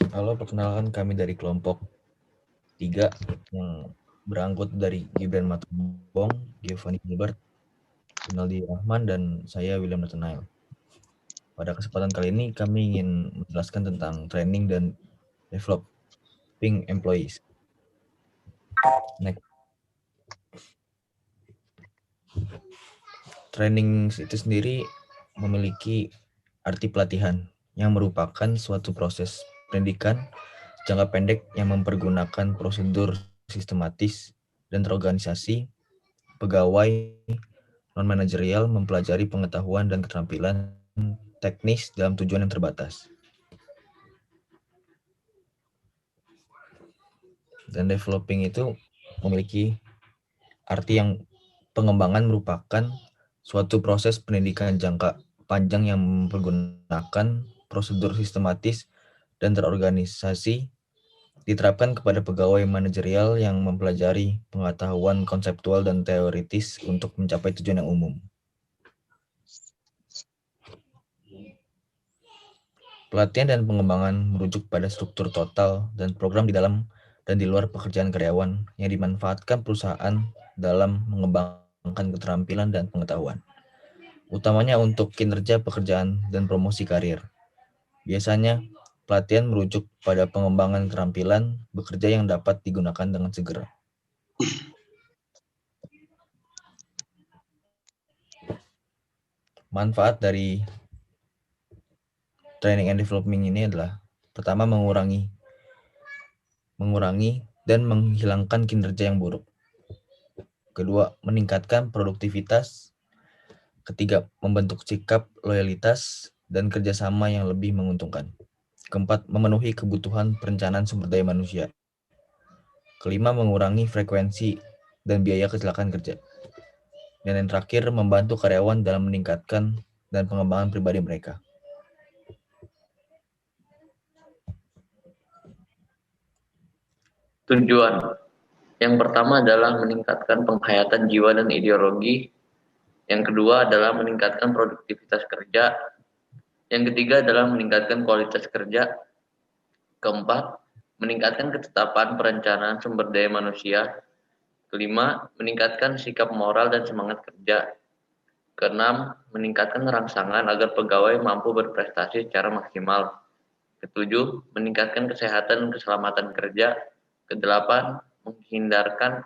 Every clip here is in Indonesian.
Halo, perkenalkan kami dari kelompok 3 yang beranggot dari Gibran Matubong, Giovanni Gilbert, Rinaldi Rahman, dan saya William Nathanael. Pada kesempatan kali ini kami ingin menjelaskan tentang training dan developing employees. Next. Training itu sendiri memiliki arti pelatihan yang merupakan suatu proses pendidikan jangka pendek yang mempergunakan prosedur sistematis dan terorganisasi. Pegawai non-manajerial mempelajari pengetahuan dan keterampilan teknis dalam tujuan yang terbatas. Dan developing itu memiliki arti yang pengembangan merupakan suatu proses pendidikan jangka panjang yang mempergunakan prosedur sistematis dan terorganisasi diterapkan kepada pegawai manajerial yang mempelajari pengetahuan konseptual dan teoritis untuk mencapai tujuan yang umum. Pelatihan dan pengembangan merujuk pada struktur total dan program di dalam dan di luar pekerjaan karyawan yang dimanfaatkan perusahaan dalam mengembangkan keterampilan dan pengetahuan, utamanya untuk kinerja pekerjaan dan promosi karir. Biasanya, pelatihan merujuk pada pengembangan keterampilan bekerja yang dapat digunakan dengan segera. Manfaat dari training and development ini adalah pertama mengurangi dan menghilangkan kinerja yang buruk. Kedua, meningkatkan produktivitas. Ketiga, membentuk sikap loyalitas dan kerjasama yang lebih menguntungkan. Keempat, memenuhi kebutuhan perencanaan sumber daya manusia. Kelima, mengurangi frekuensi dan biaya kecelakaan kerja. Dan yang terakhir, membantu karyawan dalam meningkatkan dan pengembangan pribadi mereka. Tujuan yang pertama adalah meningkatkan penghayatan jiwa dan ideologi. Yang kedua adalah meningkatkan produktivitas kerja. Yang ketiga adalah meningkatkan kualitas kerja. Keempat, meningkatkan ketetapan perencanaan sumber daya manusia. Kelima, meningkatkan sikap moral dan semangat kerja. Keenam, meningkatkan rangsangan agar pegawai mampu berprestasi secara maksimal. Ketujuh, meningkatkan kesehatan dan keselamatan kerja. Kedelapan, menghindarkan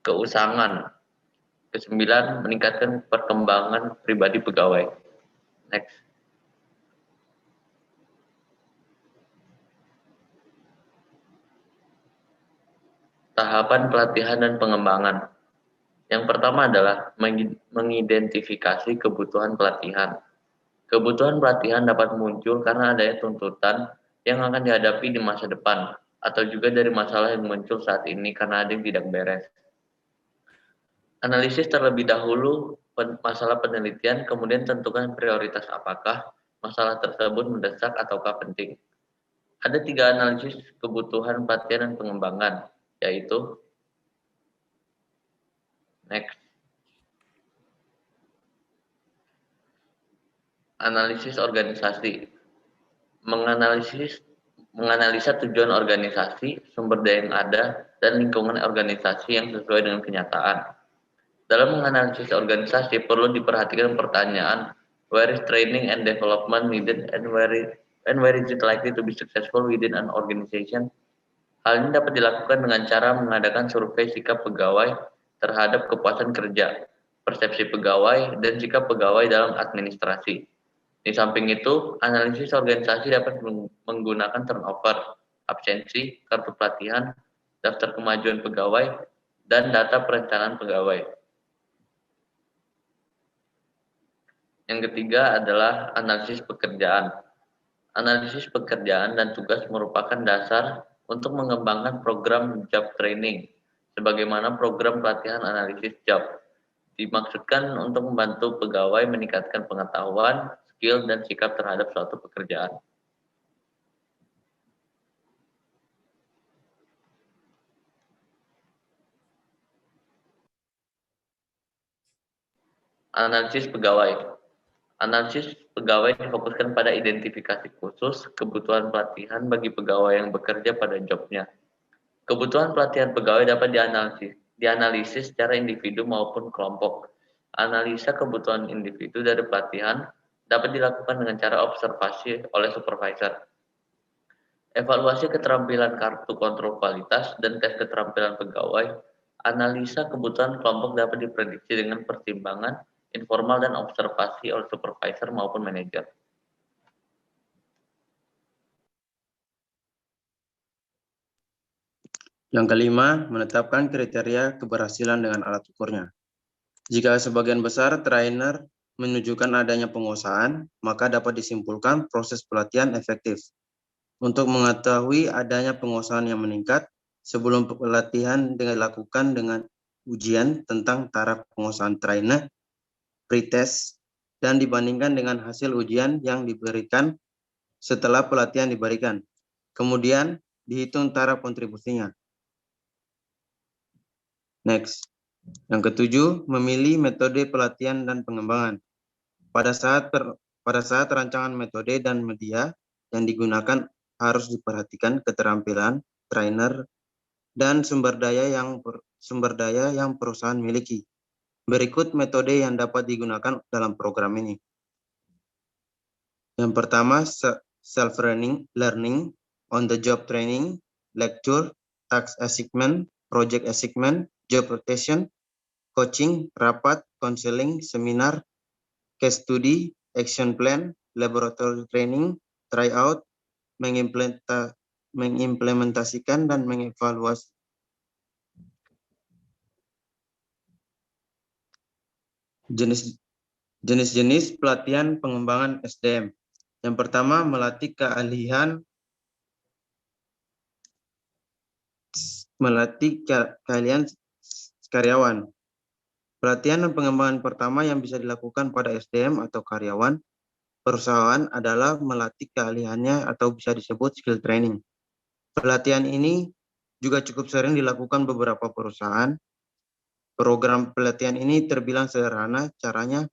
keusangan. Kesembilan, meningkatkan perkembangan pribadi pegawai. Next. Tahapan pelatihan dan pengembangan. Yang pertama adalah mengidentifikasi kebutuhan pelatihan. Kebutuhan pelatihan dapat muncul karena adanya tuntutan yang akan dihadapi di masa depan, atau juga dari masalah yang muncul saat ini karena ada yang tidak beres. Analisis terlebih dahulu masalah penelitian, kemudian tentukan prioritas apakah masalah tersebut mendesak ataukah penting. Ada 3 analisis kebutuhan pelatihan dan pengembangan, yaitu next. Analisis organisasi. Menganalisa tujuan organisasi, sumber daya yang ada, dan lingkungan organisasi yang sesuai dengan kenyataan. Dalam menganalisis organisasi perlu diperhatikan pertanyaan where is training and development needed and where is it likely to be successful within an organization. Hal ini dapat dilakukan dengan cara mengadakan survei sikap pegawai terhadap kepuasan kerja, persepsi pegawai, dan sikap pegawai dalam administrasi. Di samping itu, analisis organisasi dapat menggunakan turnover, absensi, kartu pelatihan, daftar kemajuan pegawai, dan data perencanaan pegawai. Yang ketiga adalah analisis pekerjaan. Analisis pekerjaan dan tugas merupakan dasar untuk mengembangkan program job training, sebagaimana program pelatihan analisis job. Dimaksudkan untuk membantu pegawai meningkatkan pengetahuan, skill, dan sikap terhadap suatu pekerjaan. Analisis pegawai. Analisis pegawai difokuskan pada identifikasi khusus kebutuhan pelatihan bagi pegawai yang bekerja pada jobnya. Kebutuhan pelatihan pegawai dapat dianalisis secara individu maupun kelompok. Analisa kebutuhan individu dari pelatihan dapat dilakukan dengan cara observasi oleh supervisor. Evaluasi keterampilan kartu kontrol kualitas dan tes keterampilan pegawai. Analisa kebutuhan kelompok dapat diprediksi dengan pertimbangan informal dan observasi oleh supervisor maupun manajer. Yang kelima, menetapkan kriteria keberhasilan dengan alat ukurnya. Jika sebagian besar trainer menunjukkan adanya penguasaan, maka dapat disimpulkan proses pelatihan efektif. Untuk mengetahui adanya penguasaan yang meningkat, sebelum pelatihan dilakukan dengan ujian tentang taraf penguasaan trainer, pretest, dan dibandingkan dengan hasil ujian yang diberikan setelah pelatihan diberikan. Kemudian dihitung taraf kontribusinya. Next. Yang ketujuh, memilih metode pelatihan dan pengembangan. Pada saat rancangan metode dan media yang digunakan harus diperhatikan keterampilan trainer dan sumber daya yang perusahaan miliki. Berikut metode yang dapat digunakan dalam program ini. Yang pertama, self-learning, on the job training, lecture, task assignment, project assignment, job rotation, coaching, rapat, counseling, seminar, case study, action plan, laboratory training, tryout, mengimplementasikan dan mengevaluasi. Jenis-jenis pelatihan pengembangan SDM. Yang pertama, melatih keahlian karyawan. Pelatihan dan pengembangan pertama yang bisa dilakukan pada SDM atau karyawan perusahaan adalah melatih keahliannya atau bisa disebut skill training. Pelatihan ini juga cukup sering dilakukan beberapa perusahaan. Program pelatihan ini terbilang sederhana, caranya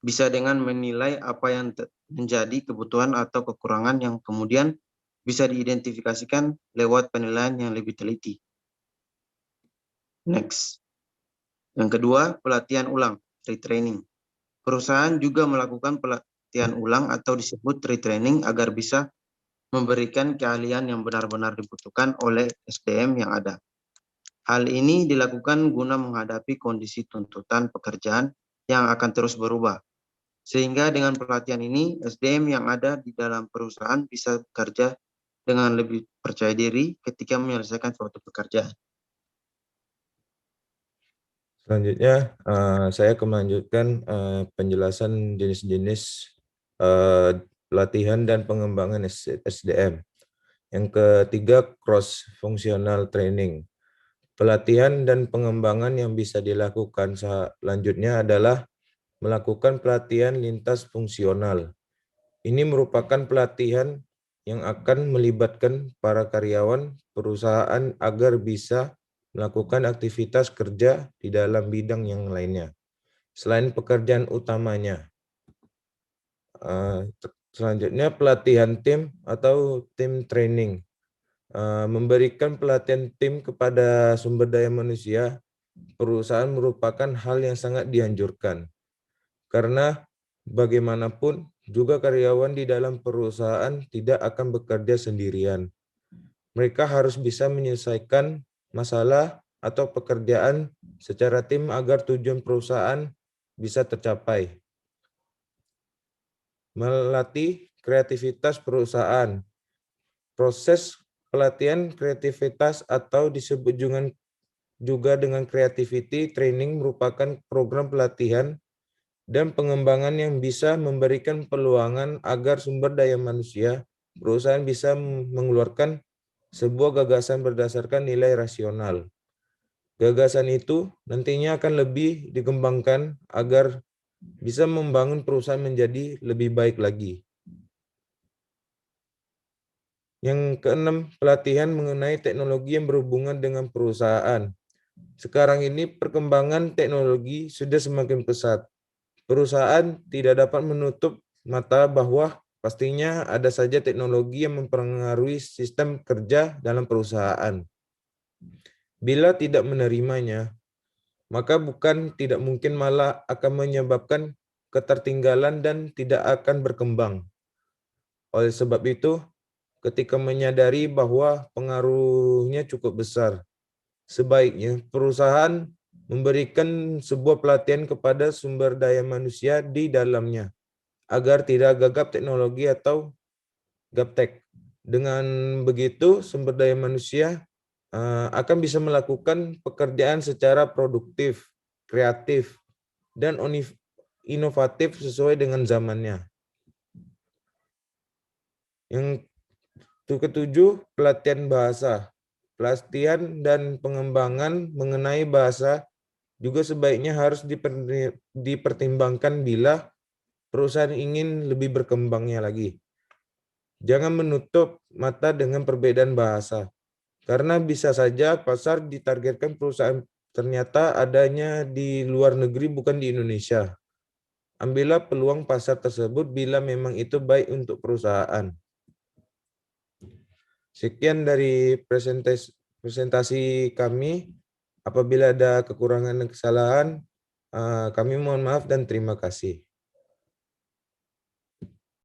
bisa dengan menilai apa yang menjadi kebutuhan atau kekurangan yang kemudian bisa diidentifikasikan lewat penilaian yang lebih teliti. Next. Yang kedua, pelatihan ulang, retraining. Perusahaan juga melakukan pelatihan ulang atau disebut retraining agar bisa memberikan keahlian yang benar-benar dibutuhkan oleh SDM yang ada. Hal ini dilakukan guna menghadapi kondisi tuntutan pekerjaan yang akan terus berubah. Sehingga dengan pelatihan ini, SDM yang ada di dalam perusahaan bisa bekerja dengan lebih percaya diri ketika menyelesaikan suatu pekerjaan. Selanjutnya, saya akan melanjutkan penjelasan jenis-jenis pelatihan dan pengembangan SDM. Yang ketiga, cross-functional training. Pelatihan dan pengembangan yang bisa dilakukan selanjutnya adalah melakukan pelatihan lintas fungsional. Ini merupakan pelatihan yang akan melibatkan para karyawan perusahaan agar bisa melakukan aktivitas kerja di dalam bidang yang lainnya, selain pekerjaan utamanya. Selanjutnya, pelatihan tim atau tim training. Memberikan pelatihan tim kepada sumber daya manusia perusahaan merupakan hal yang sangat dianjurkan. Karena bagaimanapun juga karyawan di dalam perusahaan tidak akan bekerja sendirian. Mereka harus bisa menyelesaikan masalah atau pekerjaan secara tim agar tujuan perusahaan bisa tercapai. Melatih kreativitas perusahaan. Proses pelatihan kreativitas atau disebut juga dengan creativity training merupakan program pelatihan dan pengembangan yang bisa memberikan peluangan agar sumber daya manusia perusahaan bisa mengeluarkan sebuah gagasan berdasarkan nilai rasional. Gagasan itu nantinya akan lebih dikembangkan agar bisa membangun perusahaan menjadi lebih baik lagi. Yang keenam, pelatihan mengenai teknologi yang berhubungan dengan perusahaan. Sekarang ini perkembangan teknologi sudah semakin pesat. Perusahaan tidak dapat menutup mata bahwa pastinya ada saja teknologi yang mempengaruhi sistem kerja dalam perusahaan. Bila tidak menerimanya, maka bukan tidak mungkin malah akan menyebabkan ketertinggalan dan tidak akan berkembang. Oleh sebab itu, ketika menyadari bahwa pengaruhnya cukup besar, sebaiknya perusahaan memberikan sebuah pelatihan kepada sumber daya manusia di dalamnya, agar tidak gagap teknologi atau gaptek. Dengan begitu, sumber daya manusia akan bisa melakukan pekerjaan secara produktif, kreatif, dan inovatif sesuai dengan zamannya. Yang ketujuh, pelatihan bahasa. Pelatihan dan pengembangan mengenai bahasa juga sebaiknya harus dipertimbangkan bila perusahaan ingin lebih berkembangnya lagi. Jangan menutup mata dengan perbedaan bahasa. Karena bisa saja pasar ditargetkan perusahaan ternyata adanya di luar negeri bukan di Indonesia. Ambillah peluang pasar tersebut bila memang itu baik untuk perusahaan. Sekian dari presentasi kami. Apabila ada kekurangan dan kesalahan, kami mohon maaf dan terima kasih.